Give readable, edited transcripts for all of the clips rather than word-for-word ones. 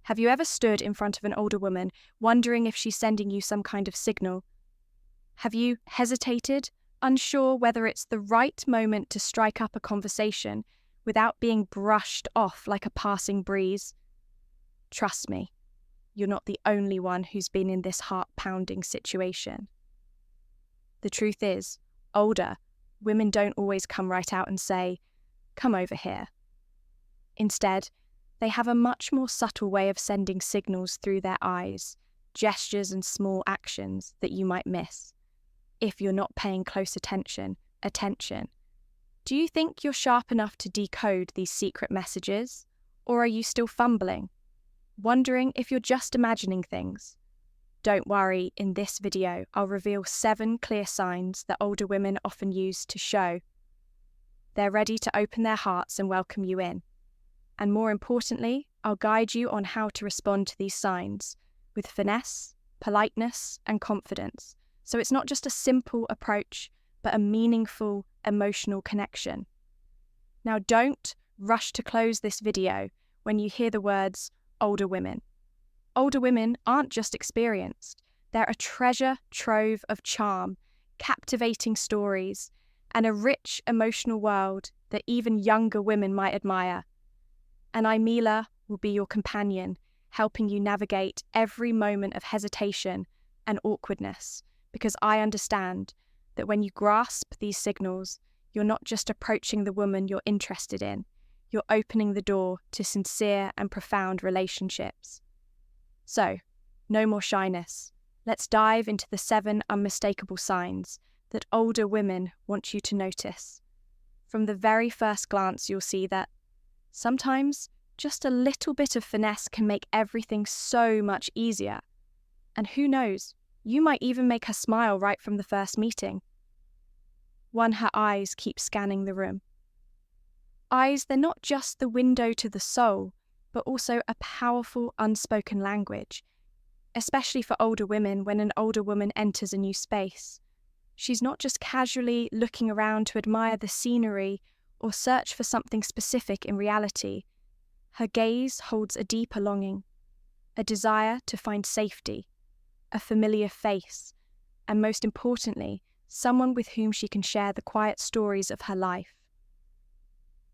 Have you ever stood in front of an older woman, wondering if she's sending you some kind of signal? Have you hesitated, unsure whether it's the right moment to strike up a conversation without being brushed off like a passing breeze? Trust me, you're not the only one who's been in this heart-pounding situation. The truth is, older women don't always come right out and say, "Come over here." Instead, they have a much more subtle way of sending signals through their eyes, gestures and small actions that you might miss if you're not paying close attention. Do you think you're sharp enough to decode these secret messages? Or are you still fumbling, wondering if you're just imagining things? Don't worry, in this video, I'll reveal 7 clear signs that older women often use to show they're ready to open their hearts and welcome you in. And more importantly, I'll guide you on how to respond to these signs with finesse, politeness, and confidence. So it's not just a simple approach, but a meaningful, emotional connection. Now, don't rush to close this video when you hear the words older women. Older women aren't just experienced, they're a treasure trove of charm, captivating stories, and a rich emotional world that even younger women might admire. And I, Mila, will be your companion, helping you navigate every moment of hesitation and awkwardness, because I understand that when you grasp these signals, you're not just approaching the woman you're interested in, you're opening the door to sincere and profound relationships. So, no more shyness. Let's dive into the 7 unmistakable signs that older women want you to notice. From the very first glance, you'll see that sometimes just a little bit of finesse can make everything so much easier. And who knows, you might even make her smile right from the first meeting. 1, her eyes keep scanning the room. Eyes, they're not just the window to the soul, but also a powerful unspoken language, especially for older women when an older woman enters a new space. She's not just casually looking around to admire the scenery or search for something specific in reality. Her gaze holds a deeper longing, a desire to find safety, a familiar face, and most importantly, someone with whom she can share the quiet stories of her life.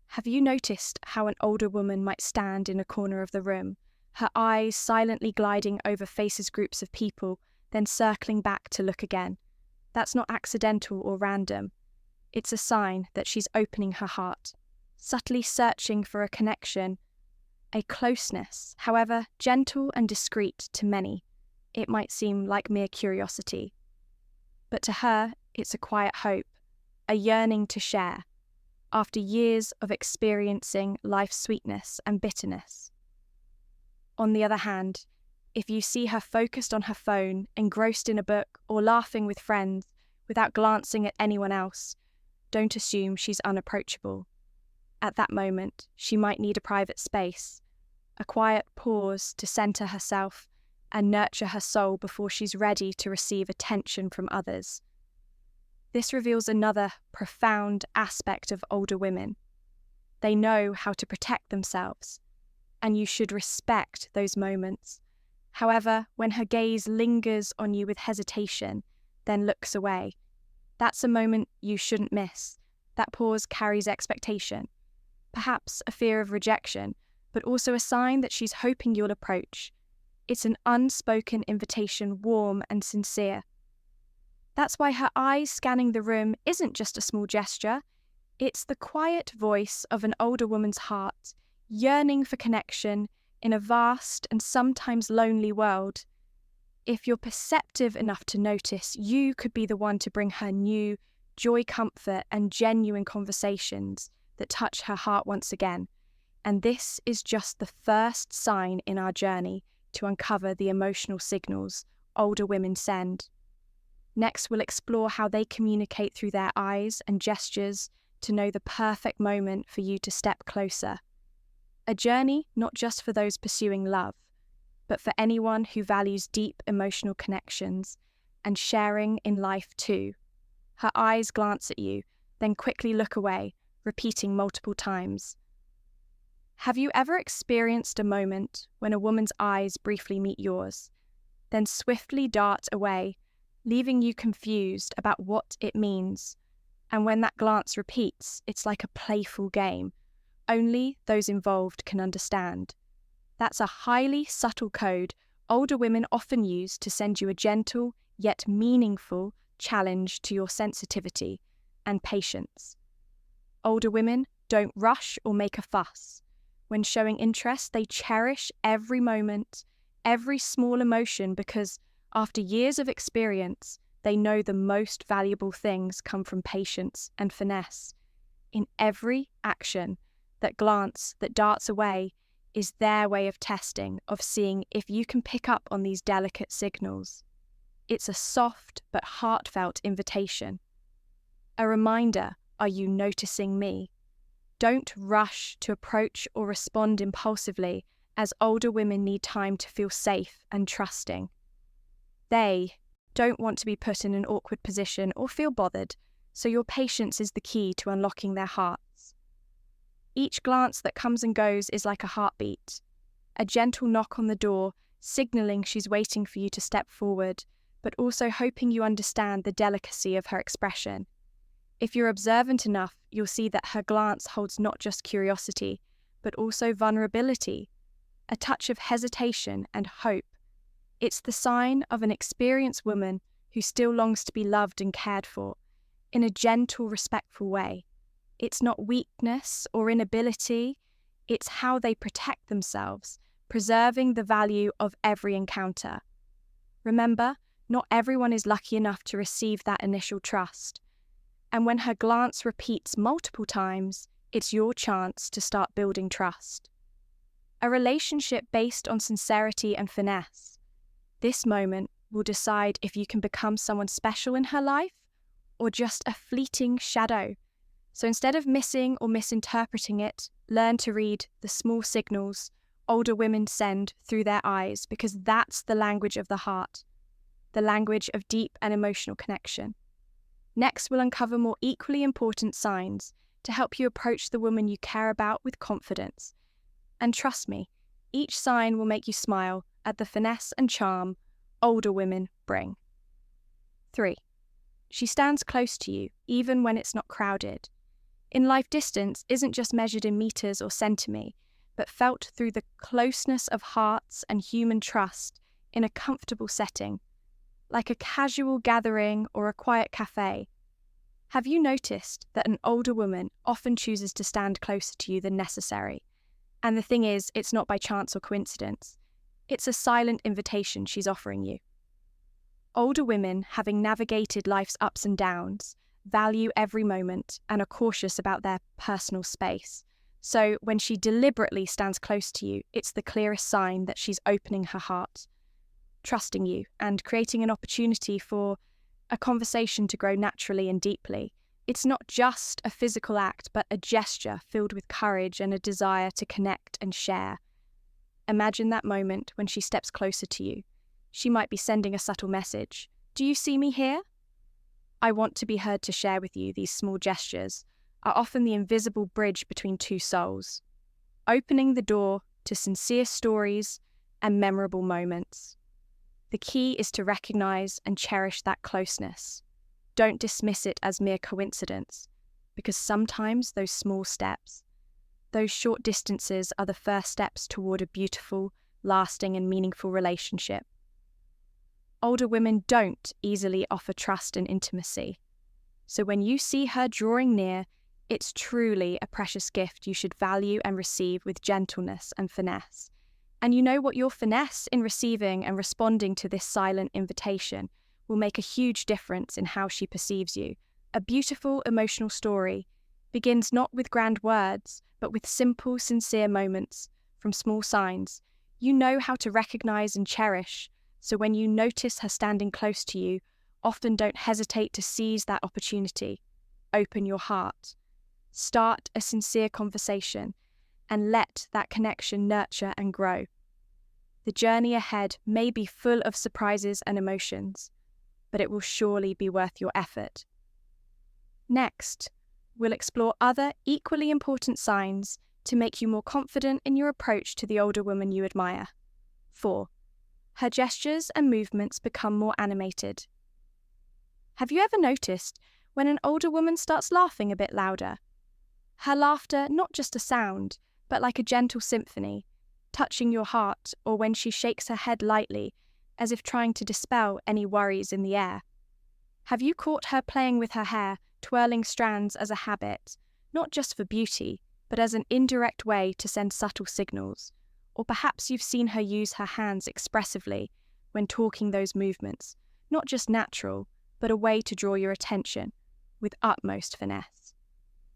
Have you noticed how an older woman might stand in a corner of the room, her eyes silently gliding over faces, groups of people, then circling back to look again? That's not accidental or random. It's a sign that she's opening her heart, subtly searching for a connection, a closeness, however gentle and discreet to many. It might seem like mere curiosity. But to her, it's a quiet hope, a yearning to share, after years of experiencing life's sweetness and bitterness. On the other hand, if you see her focused on her phone, engrossed in a book, or laughing with friends without glancing at anyone else, don't assume she's unapproachable. At that moment, she might need a private space, a quiet pause to center herself and nurture her soul before she's ready to receive attention from others. This reveals another profound aspect of older women. They know how to protect themselves, and you should respect those moments. However, when her gaze lingers on you with hesitation, then looks away, that's a moment you shouldn't miss. That pause carries expectation, perhaps a fear of rejection, but also a sign that she's hoping you'll approach. It's an unspoken invitation, warm and sincere. That's why her eyes scanning the room isn't just a small gesture. It's the quiet voice of an older woman's heart, yearning for connection in a vast and sometimes lonely world. If you're perceptive enough to notice, you could be the one to bring her new joy, comfort, and genuine conversations that touch her heart once again. And this is just the first sign in our journey to uncover the emotional signals older women send. Next, we'll explore how they communicate through their eyes and gestures to know the perfect moment for you to step closer. A journey not just for those pursuing love, but for anyone who values deep emotional connections and sharing in life too. Her eyes glance at you, then quickly look away, repeating multiple times. Have you ever experienced a moment when a woman's eyes briefly meet yours, then swiftly dart away, leaving you confused about what it means? And when that glance repeats, it's like a playful game. Only those involved can understand. That's a highly subtle code older women often use to send you a gentle yet meaningful challenge to your sensitivity and patience. Older women don't rush or make a fuss. When showing interest, they cherish every moment, every small emotion, because after years of experience, they know the most valuable things come from patience and finesse. In every action, that glance that darts away is their way of testing, of seeing if you can pick up on these delicate signals. It's a soft but heartfelt invitation. A reminder, are you noticing me? Don't rush to approach or respond impulsively, as older women need time to feel safe and trusting. They don't want to be put in an awkward position or feel bothered, so your patience is the key to unlocking their hearts. Each glance that comes and goes is like a heartbeat, a gentle knock on the door, signaling she's waiting for you to step forward, but also hoping you understand the delicacy of her expression. If you're observant enough, you'll see that her glance holds not just curiosity, but also vulnerability, a touch of hesitation and hope. It's the sign of an experienced woman who still longs to be loved and cared for, in a gentle, respectful way. It's not weakness or inability, it's how they protect themselves, preserving the value of every encounter. Remember, not everyone is lucky enough to receive that initial trust. And when her glance repeats multiple times, it's your chance to start building trust. A relationship based on sincerity and finesse. This moment will decide if you can become someone special in her life or just a fleeting shadow. So instead of missing or misinterpreting it, learn to read the small signals older women send through their eyes, because that's the language of the heart, the language of deep and emotional connection. Next, we'll uncover more equally important signs to help you approach the woman you care about with confidence. And trust me, each sign will make you smile at the finesse and charm older women bring. 3. She stands close to you, even when it's not crowded. In life, distance isn't just measured in meters or centimeters, but felt through the closeness of hearts and human trust in a comfortable setting, like a casual gathering or a quiet cafe. Have you noticed that an older woman often chooses to stand closer to you than necessary? And the thing is, it's not by chance or coincidence. It's a silent invitation she's offering you. Older women, having navigated life's ups and downs, value every moment and are cautious about their personal space. So when she deliberately stands close to you, it's the clearest sign that she's opening her heart, trusting you, and creating an opportunity for a conversation to grow naturally and deeply. It's not just a physical act, but a gesture filled with courage and a desire to connect and share. Imagine that moment when she steps closer to you. She might be sending a subtle message. Do you see me here? I want to be heard to share with you. These small gestures are often the invisible bridge between two souls, opening the door to sincere stories and memorable moments. The key is to recognize and cherish that closeness. Don't dismiss it as mere coincidence, because sometimes those small steps, those short distances, are the first steps toward a beautiful, lasting, and meaningful relationship. Older women don't easily offer trust and intimacy. So when you see her drawing near, it's truly a precious gift you should value and receive with gentleness and finesse. And you know what? Your finesse in receiving and responding to this silent invitation will make a huge difference in how she perceives you. A beautiful, emotional story begins not with grand words, but with simple, sincere moments from small signs. You know how to recognize and cherish, so when you notice her standing close to you, often don't hesitate to seize that opportunity. Open your heart. Start a sincere conversation and let that connection nurture and grow. The journey ahead may be full of surprises and emotions, but it will surely be worth your effort. Next, we'll explore other equally important signs to make you more confident in your approach to the older woman you admire. 4. Her gestures and movements become more animated. Have you ever noticed when an older woman starts laughing a bit louder? Her laughter, not just a sound, but like a gentle symphony, touching your heart, or when she shakes her head lightly, as if trying to dispel any worries in the air. Have you caught her playing with her hair, twirling strands as a habit, not just for beauty, but as an indirect way to send subtle signals? Or perhaps you've seen her use her hands expressively when talking those movements, not just natural, but a way to draw your attention with utmost finesse.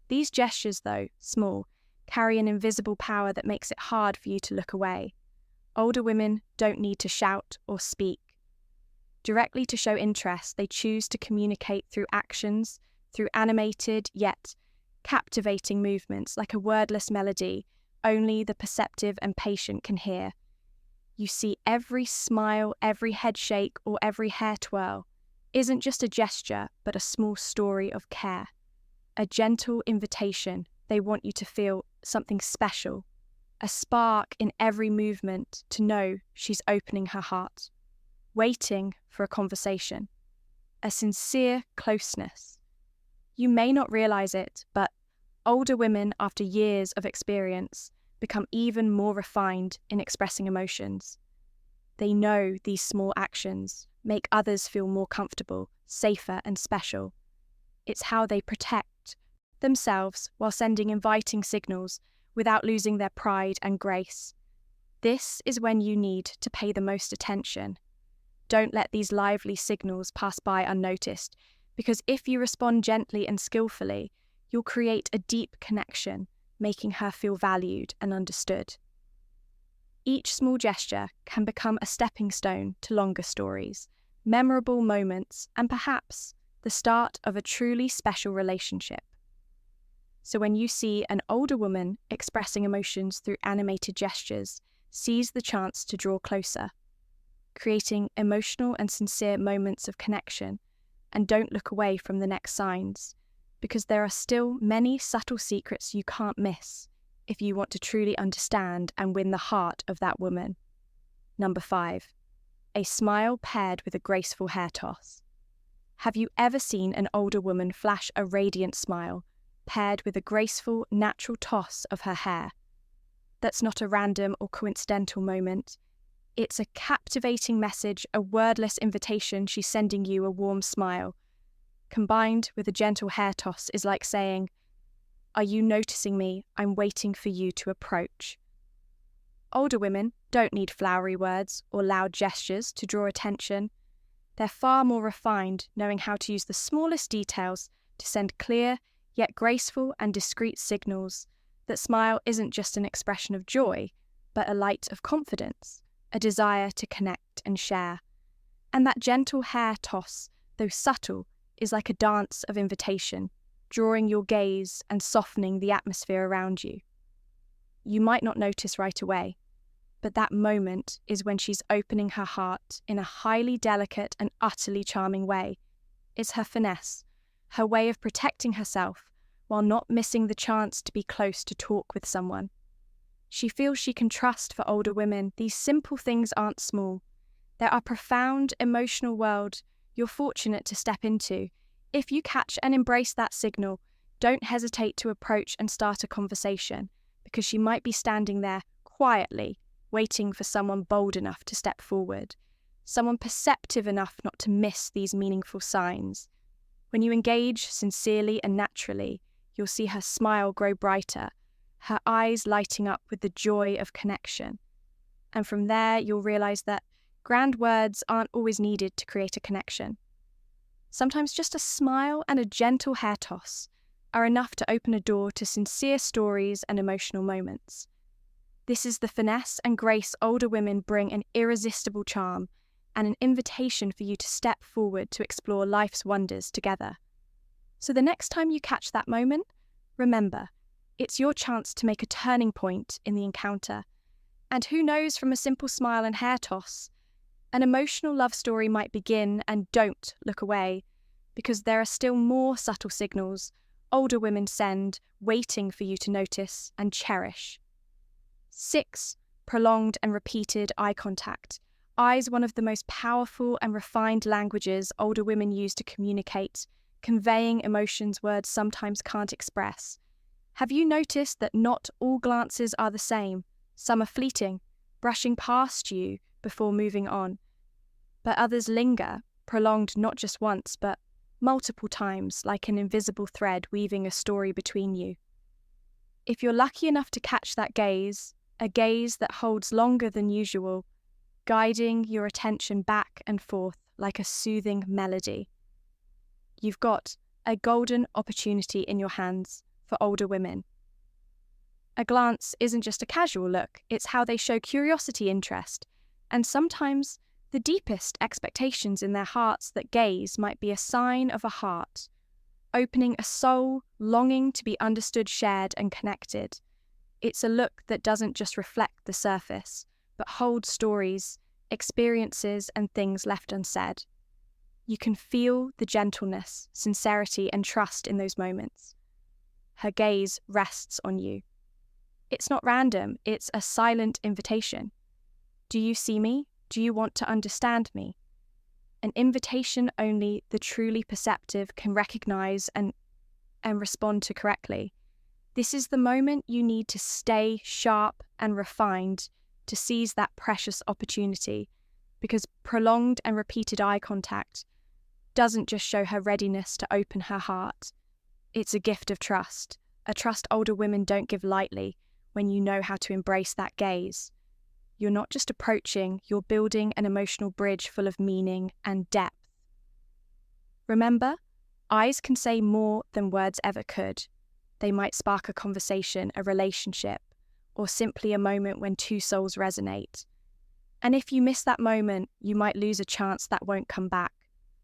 These gestures, though small, carry an invisible power that makes it hard for you to look away. Older women don't need to shout or speak. Directly to show interest, they choose to communicate through actions, through animated yet captivating movements like a wordless melody only the perceptive and patient can hear. You see, every smile, every head shake, or every hair twirl isn't just a gesture, but a small story of care. A gentle invitation. They want you to feel something special, a spark in every movement to know she's opening her heart, waiting for a conversation, a sincere closeness. You may not realize it, but older women, after years of experience, become even more refined in expressing emotions. They know these small actions make others feel more comfortable, safer, and special. It's how they protect themselves while sending inviting signals without losing their pride and grace. This is when you need to pay the most attention. Don't let these lively signals pass by unnoticed, because if you respond gently and skillfully, you'll create a deep connection, making her feel valued and understood. Each small gesture can become a stepping stone to longer stories, memorable moments, and perhaps the start of a truly special relationship. So when you see an older woman expressing emotions through animated gestures, seize the chance to draw closer, creating emotional and sincere moments of connection, and don't look away from the next signs, because there are still many subtle secrets you can't miss if you want to truly understand and win the heart of that woman. Number 5, a smile paired with a graceful hair toss. Have you ever seen an older woman flash a radiant smile paired with a graceful, natural toss of her hair? That's not a random or coincidental moment. It's a captivating message, a wordless invitation. She's sending you a warm smile. Combined with a gentle hair toss is like saying, "Are you noticing me? I'm waiting for you to approach." Older women don't need flowery words or loud gestures to draw attention. They're far more refined, knowing how to use the smallest details to send clear, yet graceful and discreet signals. That smile isn't just an expression of joy, but a light of confidence, a desire to connect and share. And that gentle hair toss, though subtle, is like a dance of invitation, drawing your gaze and softening the atmosphere around you. You might not notice right away, but that moment is when she's opening her heart in a highly delicate and utterly charming way. It's her finesse, her way of protecting herself while not missing the chance to be close to talk with someone. She feels she can trust. For older women, these simple things aren't small. They're a profound emotional world you're fortunate to step into. If you catch and embrace that signal, don't hesitate to approach and start a conversation, because she might be standing there quietly, waiting for someone bold enough to step forward, someone perceptive enough not to miss these meaningful signs. When you engage sincerely and naturally, you'll see her smile grow brighter, her eyes lighting up with the joy of connection. And from there, you'll realize that grand words aren't always needed to create a connection. Sometimes just a smile and a gentle hair toss are enough to open a door to sincere stories and emotional moments. This is the finesse and grace older women bring, an irresistible charm and an invitation for you to step forward to explore life's wonders together. So the next time you catch that moment, remember, it's your chance to make a turning point in the encounter. And who knows, from a simple smile and hair toss, an emotional love story might begin. And don't look away, because there are still more subtle signals older women send, waiting for you to notice and cherish. 6. Prolonged and repeated eye contact. Eyes, one of the most powerful and refined languages older women use to communicate, conveying emotions words sometimes can't express. Have you noticed that not all glances are the same? Some are fleeting, brushing past you before moving on. But others linger, prolonged not just once, but multiple times, like an invisible thread weaving a story between you. If you're lucky enough to catch that gaze, a gaze that holds longer than usual, guiding your attention back and forth like a soothing melody, you've got a golden opportunity in your hands for older women. A glance isn't just a casual look, it's how they show curiosity, interest, and sometimes the deepest expectations in their hearts. That gaze might be a sign of a heart, opening a soul, longing to be understood, shared, and connected. It's a look that doesn't just reflect the surface, but holds stories, experiences, and things left unsaid. You can feel the gentleness, sincerity, and trust in those moments. Her gaze rests on you. It's not random, it's a silent invitation. Do you see me? Do you want to understand me? An invitation only the truly perceptive can recognize and respond to correctly. This is the moment you need to stay sharp and refined to seize that precious opportunity, because prolonged and repeated eye contact doesn't just show her readiness to open her heart. It's a gift of trust, a trust older women don't give lightly when you know how to embrace that gaze. You're not just approaching, you're building an emotional bridge full of meaning and depth. Remember, eyes can say more than words ever could. They might spark a conversation, a relationship, or simply a moment when two souls resonate. And if you miss that moment, you might lose a chance that won't come back.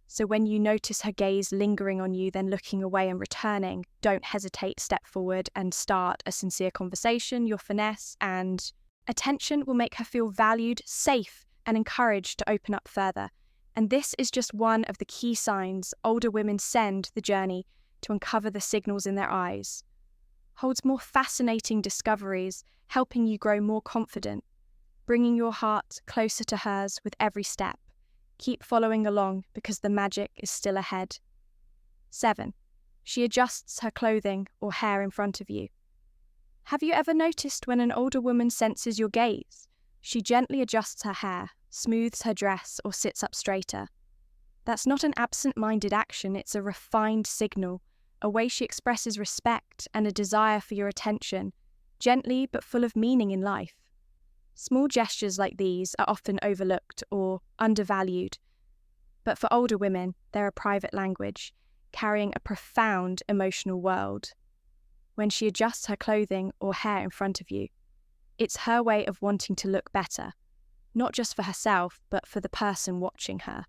So when you notice her gaze lingering on you, then looking away and returning, don't hesitate, step forward and start a sincere conversation. Your finesse and attention will make her feel valued, safe, and encouraged to open up further. And this is just one of the key signs older women send the journey to uncover the signals in their eyes. Holds more fascinating discoveries, helping you grow more confident, bringing your heart closer to hers with every step. Keep following along because the magic is still ahead. 7. She adjusts her clothing or hair in front of you. Have you ever noticed when an older woman senses your gaze? She gently adjusts her hair, smooths her dress, or sits up straighter. That's not an absent-minded action, it's a refined signal, a way she expresses respect and a desire for your attention, gently but full of meaning in life. Small gestures like these are often overlooked or undervalued, but for older women, they're a private language, carrying a profound emotional world. When she adjusts her clothing or hair in front of you, it's her way of wanting to look better, not just for herself, but for the person watching her.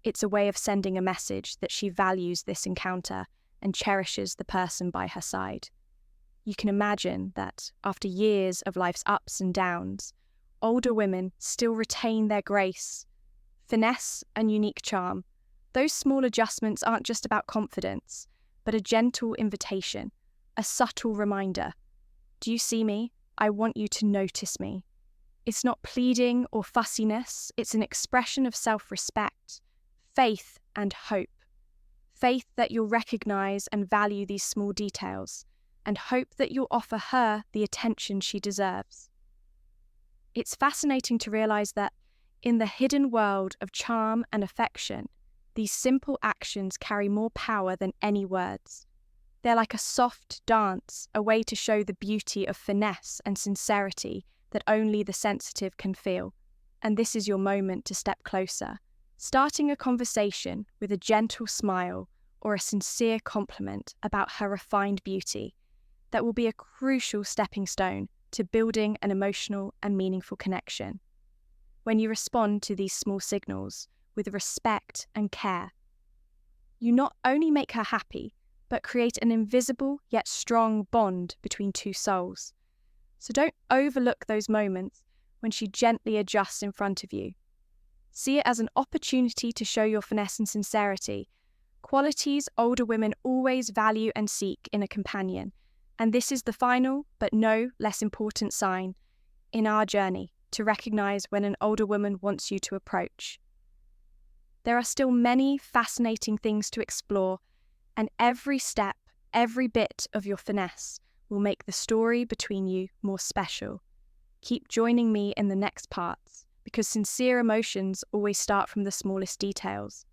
It's a way of sending a message that she values this encounter and cherishes the person by her side. You can imagine that after years of life's ups and downs, older women still retain their grace, finesse, and unique charm. Those small adjustments aren't just about confidence, but a gentle invitation, a subtle reminder. Do you see me? I want you to notice me. It's not pleading or fussiness, it's an expression of self-respect, faith and hope. Faith that you'll recognize and value these small details, and hope that you'll offer her the attention she deserves. It's fascinating to realize that in the hidden world of charm and affection, these simple actions carry more power than any words. They're like a soft dance, a way to show the beauty of finesse and sincerity that only the sensitive can feel. And this is your moment to step closer, starting a conversation with a gentle smile or a sincere compliment about her refined beauty that will be a crucial stepping stone to building an emotional and meaningful connection. When you respond to these small signals with respect and care, you not only make her happy, but create an invisible yet strong bond between two souls. So don't overlook those moments when she gently adjusts in front of you. See it as an opportunity to show your finesse and sincerity, qualities older women always value and seek in a companion. And this is the final, but no less important sign in our journey to recognize when an older woman wants you to approach. There are still many fascinating things to explore, and every step, every bit of your finesse will make the story between you more special. Keep joining me in the next parts, because sincere emotions always start from the smallest details.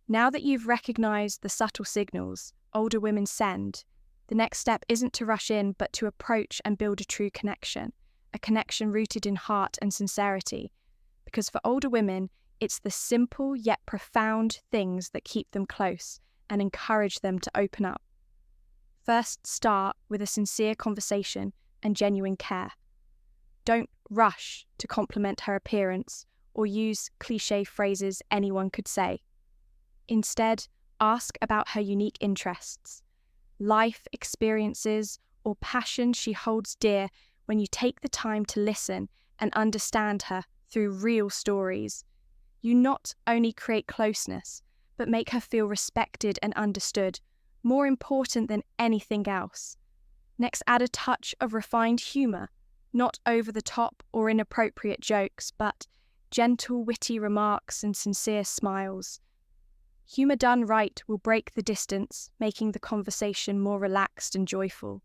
Now that you've recognized the subtle signals older women send, the next step isn't to rush in, but to approach and build a true connection, a connection rooted in heart and sincerity. Because for older women, it's the simple yet profound things that keep them close and encourage them to open up. First, start with a sincere conversation and genuine care. Don't rush to compliment her appearance or use cliché phrases anyone could say. Instead, ask about her unique interests, life experiences, or passion she holds dear. When you take the time to listen and understand her through real stories, you not only create closeness, but make her feel respected and understood, more important than anything else. Next, add a touch of refined humour, not over-the-top or inappropriate jokes, but gentle, witty remarks and sincere smiles. Humour done right will break the distance, making the conversation more relaxed and joyful.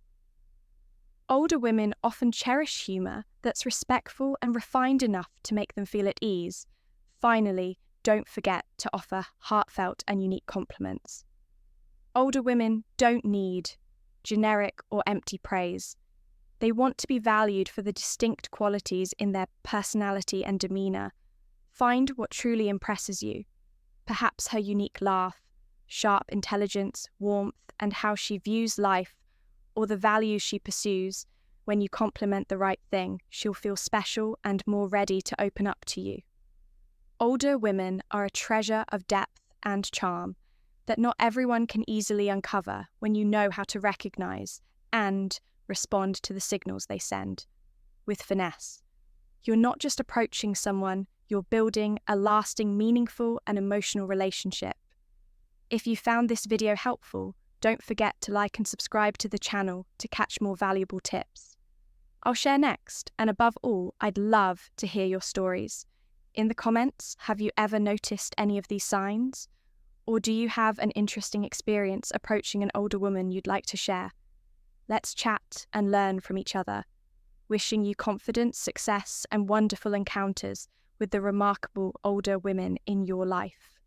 Older women often cherish humour that's respectful and refined enough to make them feel at ease. Finally, don't forget to offer heartfelt and unique compliments. Older women don't need generic or empty praise. They want to be valued for the distinct qualities in their personality and demeanour. Find what truly impresses you. Perhaps her unique laugh, sharp intelligence, warmth, and how she views life, or the values she pursues. When you compliment the right thing, she'll feel special and more ready to open up to you. Older women are a treasure of depth and charm that not everyone can easily uncover when you know how to recognize and respond to the signals they send with finesse. You're not just approaching someone, you're building a lasting, meaningful, and emotional relationship. If you found this video helpful, don't forget to like and subscribe to the channel to catch more valuable tips. I'll share next, and above all, I'd love to hear your stories. In the comments, have you ever noticed any of these signs? Or do you have an interesting experience approaching an older woman you'd like to share? Let's chat and learn from each other. Wishing you confidence, success, and wonderful encounters with the remarkable older women in your life.